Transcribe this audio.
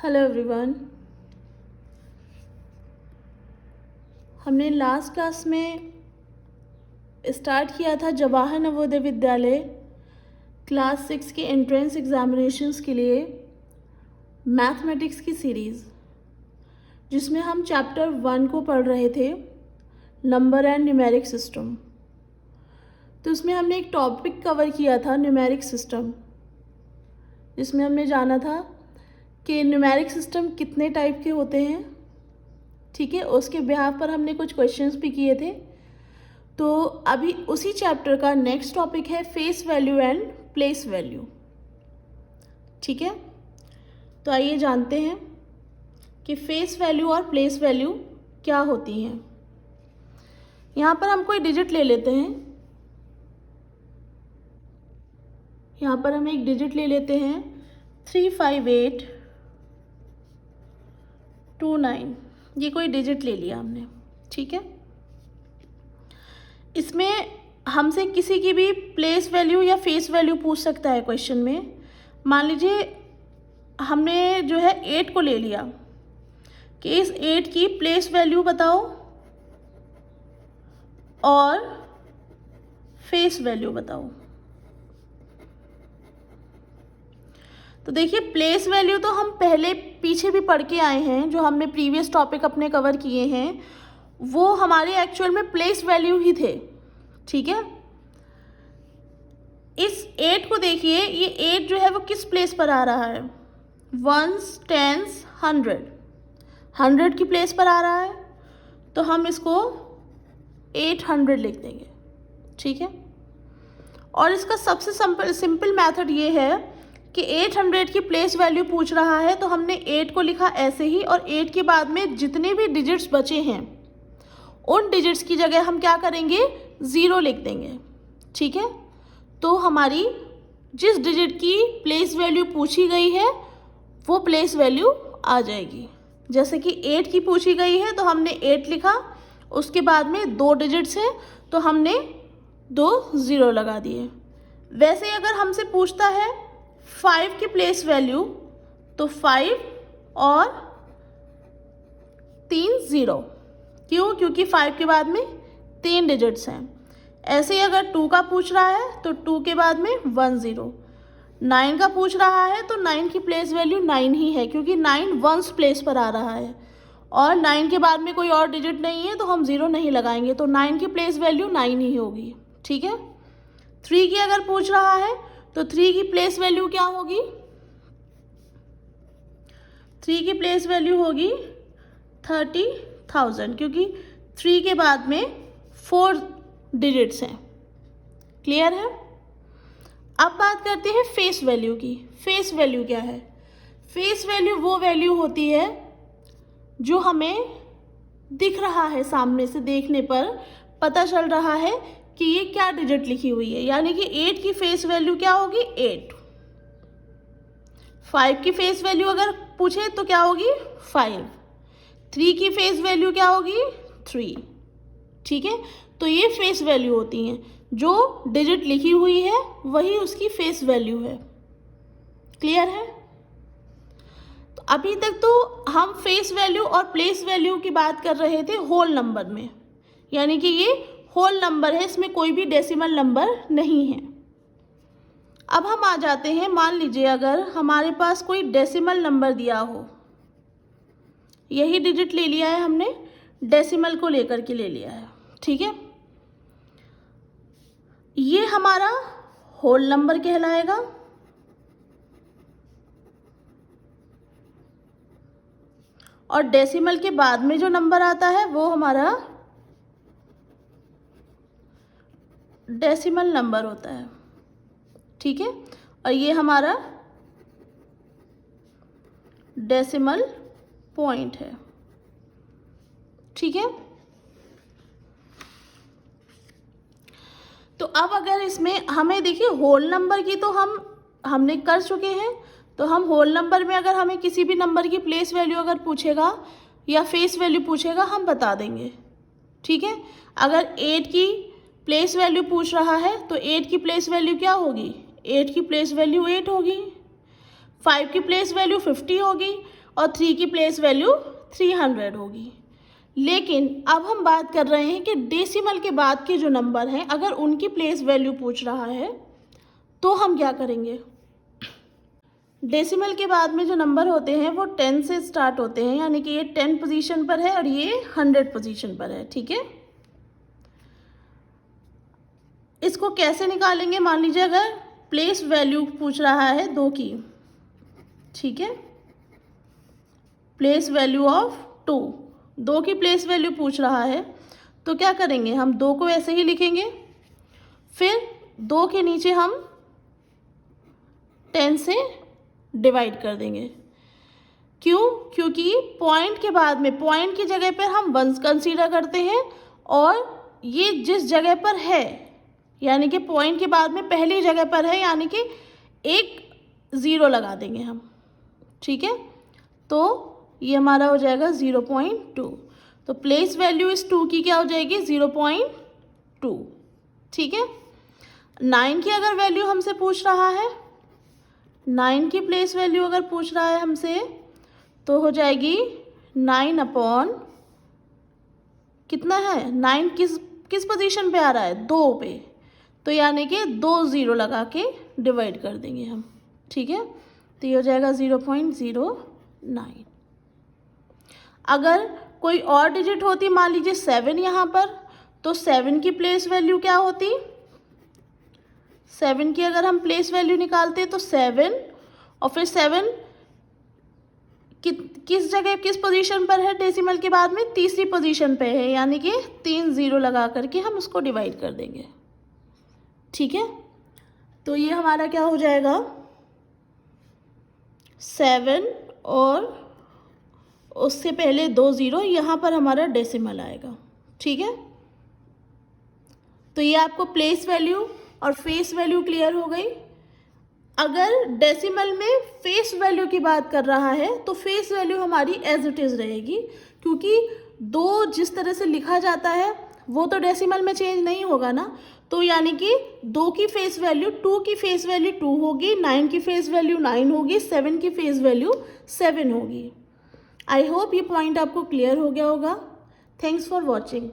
Hello everyone. हमने last class में start किया था जवाहर नवोदय विद्यालय क्लास 6 के एंट्रेंस एग्जामिनेशंस के लिए मैथमेटिक्स की सीरीज़, जिसमें हम चैप्टर 1 को पढ़ रहे थे, नंबर एंड न्यूमेरिक सिस्टम। तो उसमें हमने एक टॉपिक कवर किया था, न्यूमेरिक सिस्टम, जिसमें हमने जाना था कि न्यूमेरिक सिस्टम कितने टाइप के होते हैं। ठीक है, उसके बिहाफ पर हमने कुछ क्वेश्चंस भी किए थे। तो अभी उसी चैप्टर का नेक्स्ट टॉपिक है face value and place value. ठीक है, तो आइए जानते हैं कि फेस वैल्यू और प्लेस वैल्यू क्या होती हैं। यहाँ पर हम कोई डिजिट ले लेते हैं। यहाँ पर हम एक डिजिट ले लेते हैं 35829। ये कोई डिजिट ले लिया हमने। ठीक है, इसमें हमसे किसी की भी प्लेस वैल्यू या फेस वैल्यू पूछ सकता है क्वेश्चन में। मान लीजिए हमने जो है 8 को ले लिया कि इस 8 की प्लेस वैल्यू बताओ और फेस वैल्यू बताओ। तो देखिए, प्लेस वैल्यू तो हम पहले पीछे भी पढ़ के आए हैं, जो हमने प्रीवियस टॉपिक अपने कवर किए हैं, वो हमारे एक्चुअल में प्लेस वैल्यू ही थे। ठीक है, इस 8 को देखिए, ये 8 जो है वो किस प्लेस पर आ रहा है? वंस, टेंस, 100 की प्लेस पर आ रहा है, तो हम इसको 800 लिख देंगे। ठीक है, और इसका सबसे सिंपल मेथड ये है कि 800 की प्लेस वैल्यू पूछ रहा है, तो हमने 8 को लिखा ऐसे ही, और 8 के बाद में जितने भी डिजिट्स बचे हैं उन डिजिट्स की जगह हम क्या करेंगे? 0 लिख देंगे। ठीक है, तो हमारी जिस डिजिट की प्लेस वैल्यू पूछी गई है वो प्लेस वैल्यू आ जाएगी। जैसे कि 8 की पूछी गई है तो हमने 8 लिखा, उसके बाद में 2 डिजिट्स हैं तो हमने 2 0 लगा दिए। वैसे अगर हमसे पूछता है 5 की प्लेस वैल्यू, तो 5 और 3 0। क्यों? क्योंकि 5 के बाद में 3 डिजिट्स हैं। ऐसे ही अगर 2 का पूछ रहा है तो 2 के बाद में 1 0। 9 का पूछ रहा है तो 9 की प्लेस वैल्यू 9 ही है, क्योंकि 9 वंस प्लेस पर आ रहा है, और 9 के बाद में कोई और डिजिट नहीं है तो हम 0 नहीं लगाएंगे, तो 9 की प्लेस वैल्यू 9 ही होगी। ठीक है, 3 की अगर पूछ रहा है तो 3 की प्लेस वैल्यू क्या होगी? 3 की प्लेस वैल्यू होगी 30,000, क्योंकि 3 के बाद में 4 डिजिट्स हैं। क्लियर है? अब बात करते हैं फेस वैल्यू की। फेस वैल्यू क्या है? फेस वैल्यू वो वैल्यू होती है जो हमें दिख रहा है, सामने से देखने पर पता चल रहा है कि ये क्या डिजिट लिखी हुई है। यानी कि 8 की फेस वैल्यू क्या होगी? 8। 5 की फेस वैल्यू अगर पूछे तो क्या होगी? 5। 3 की फेस वैल्यू क्या होगी? 3। ठीक है, तो ये फेस वैल्यू होती हैं, जो डिजिट लिखी हुई है वही उसकी फेस वैल्यू है। क्लियर है? तो अभी तक तो हम फेस वैल्यू और प्लेस वैल्यू की बात कर रहे थे होल नंबर में, यानी कि ये होल नंबर है, इसमें कोई भी डेसिमल नंबर नहीं है। अब हम आ जाते हैं, मान लीजिए अगर हमारे पास कोई डेसिमल नंबर दिया हो, यही डिजिट ले लिया है हमने, डेसिमल को लेकर के ले लिया है। ठीक है, ये हमारा होल नंबर कहलाएगा, और डेसिमल के बाद में जो नंबर आता है वो हमारा डेसिमल नंबर होता है। ठीक है, और ये हमारा डेसिमल पॉइंट है। ठीक है, तो अब अगर इसमें हमें देखिए, होल नंबर की तो हमने कर चुके हैं, तो हम होल नंबर में अगर हमें किसी भी नंबर की प्लेस वैल्यू अगर पूछेगा या फेस वैल्यू पूछेगा, हम बता देंगे। ठीक है, अगर 8 की प्लेस वैल्यू पूछ रहा है तो 8 की प्लेस वैल्यू क्या होगी? 8 की प्लेस वैल्यू 8 होगी। 5 की प्लेस वैल्यू 50 होगी, और 3 की प्लेस वैल्यू 300 होगी। लेकिन अब हम बात कर रहे हैं कि डेसिमल के बाद के जो नंबर हैं अगर उनकी प्लेस वैल्यू पूछ रहा है तो हम क्या करेंगे। डेसिमल के बाद में जो नंबर होते हैं वो 10 से स्टार्ट होते हैं, यानी कि ये 10 पोजीशन पर है और ये 100 पोजीशन पर है। ठीक है, इसको कैसे निकालेंगे। मान लीजिए अगर प्लेस वैल्यू पूछ रहा है 2 की, ठीक है, प्लेस वैल्यू ऑफ 2 की प्लेस वैल्यू पूछ रहा है तो क्या करेंगे, हम 2 को ऐसे ही लिखेंगे, फिर 2 के नीचे हम 10 से डिवाइड कर देंगे। क्यों? क्योंकि पॉइंट के बाद में, पॉइंट की जगह पर हम 1 कंसीडर करते हैं और ये जिस जगह पर है, यानी कि पॉइंट के बाद में पहली जगह पर है, यानी कि एक 0 लगा देंगे हम। ठीक है, तो ये हमारा हो जाएगा 0.2। तो प्लेस वैल्यू इस 2 की क्या हो जाएगी, 0.2। ठीक है, 9 की अगर वैल्यू हमसे पूछ रहा है, 9 की प्लेस वैल्यू अगर पूछ रहा है हमसे तो हो जाएगी 9 अपॉन कितना है, 9 किस पोजीशन पे आ रहा है, 2 पे, तो यानी कि 2 0 लगा के डिवाइड कर देंगे हम। ठीक है, तो ये हो जाएगा 0.09। अगर कोई और डिजिट होती, मान लीजिए 7 यहाँ पर, तो 7 की प्लेस वैल्यू क्या होती, 7 की अगर हम प्लेस वैल्यू निकालते तो 7 और फिर 7 किस जगह, किस पोजीशन पर है डेसिमल के बाद में, तीसरी पोजीशन पे है, यानी कि 3 0 लगा करके हम उसको डिवाइड कर देंगे। ठीक है, तो ये हमारा क्या हो जाएगा, 7 और उससे पहले 2 0, यहाँ पर हमारा डेसिमल आएगा। ठीक है, तो ये आपको प्लेस वैल्यू और फेस वैल्यू क्लियर हो गई। अगर डेसिमल में फेस वैल्यू की बात कर रहा है तो फेस वैल्यू हमारी एज इट इज़ रहेगी, क्योंकि 2 जिस तरह से लिखा जाता है वो तो डेसिमल में चेंज नहीं होगा ना। तो यानी कि 2 की फेस वैल्यू 2 की फेस वैल्यू 2 होगी, 9 की फेस वैल्यू 9 होगी, 7 की फेस वैल्यू 7 होगी। आई होप ये पॉइंट आपको क्लियर हो गया होगा। Thanks for watching.